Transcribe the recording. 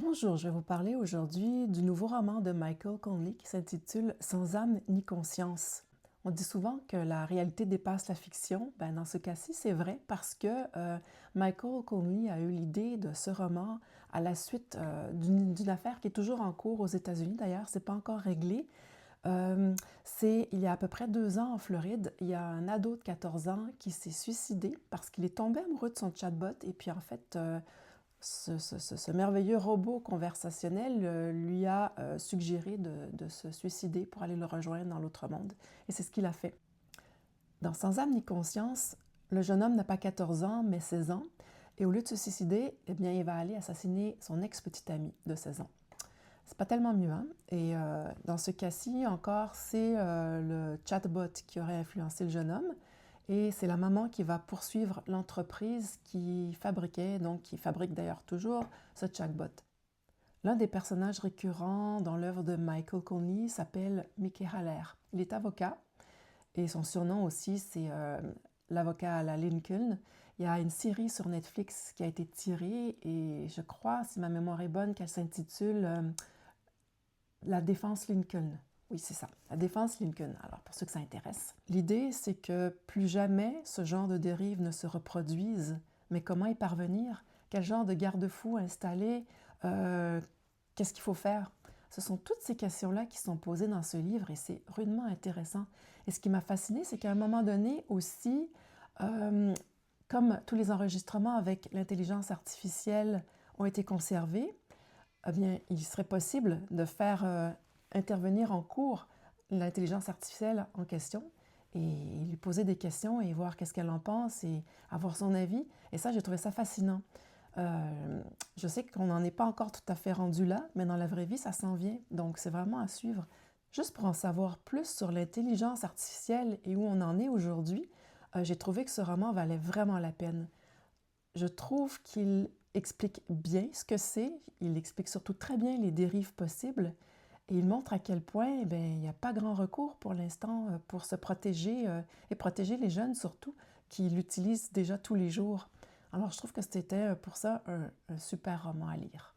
Bonjour, je vais vous parler aujourd'hui du nouveau roman de Michael Connelly qui s'intitule Sans âme ni conscience. On dit souvent que la réalité dépasse la fiction. Ben, dans ce cas-ci, c'est vrai parce que Michael Connelly a eu l'idée de ce roman à la suite d'une affaire qui est toujours en cours aux États-Unis. D'ailleurs, c'est pas encore réglé. Il y a à peu près 2 ans en Floride, il y a un ado de 14 ans qui s'est suicidé parce qu'il est tombé amoureux de son chatbot et puis en fait, ce merveilleux robot conversationnel lui a suggéré de se suicider pour aller le rejoindre dans l'autre monde. Et c'est ce qu'il a fait. Dans Sans âme ni conscience, le jeune homme n'a pas 14 ans, mais 16 ans. Et au lieu de se suicider, eh bien, il va aller assassiner son ex-petite amie de 16 ans. C'est pas tellement mieux, hein? Et dans ce cas-ci, encore, c'est le chatbot qui aurait influencé le jeune homme. Et c'est la maman qui va poursuivre l'entreprise qui fabriquait, donc qui fabrique d'ailleurs toujours, ce chatbot. L'un des personnages récurrents dans l'œuvre de Michael Connelly s'appelle Mickey Haller. Il est avocat et son surnom aussi, c'est l'avocat à la Lincoln. Il y a une série sur Netflix qui a été tirée et je crois, si ma mémoire est bonne, qu'elle s'intitule La défense Lincoln. Oui, c'est ça, la défense Lincoln. Alors, pour ceux que ça intéresse. L'idée, c'est que plus jamais ce genre de dérive ne se reproduise. Mais comment y parvenir? Quel genre de garde-fou installer? Qu'est-ce qu'il faut faire? Ce sont toutes ces questions-là qui sont posées dans ce livre et c'est rudement intéressant. Et ce qui m'a fasciné, c'est qu'à un moment donné aussi, comme tous les enregistrements avec l'intelligence artificielle ont été conservés, eh bien, il serait possible de faire intervenir en cours l'intelligence artificielle en question et lui poser des questions et voir qu'est-ce qu'elle en pense et avoir son avis. Et ça, j'ai trouvé ça fascinant. Je sais qu'on n'en est pas encore tout à fait rendu là, mais dans la vraie vie, ça s'en vient. Donc, c'est vraiment à suivre. Juste pour en savoir plus sur l'intelligence artificielle et où on en est aujourd'hui, j'ai trouvé que ce roman valait vraiment la peine. Je trouve qu'il explique bien ce que c'est, il explique surtout très bien les dérives possibles et il montre à quel point il n'y a pas grand recours pour l'instant pour se protéger et protéger les jeunes surtout qui l'utilisent déjà tous les jours. Alors je trouve que c'était pour ça un super roman à lire.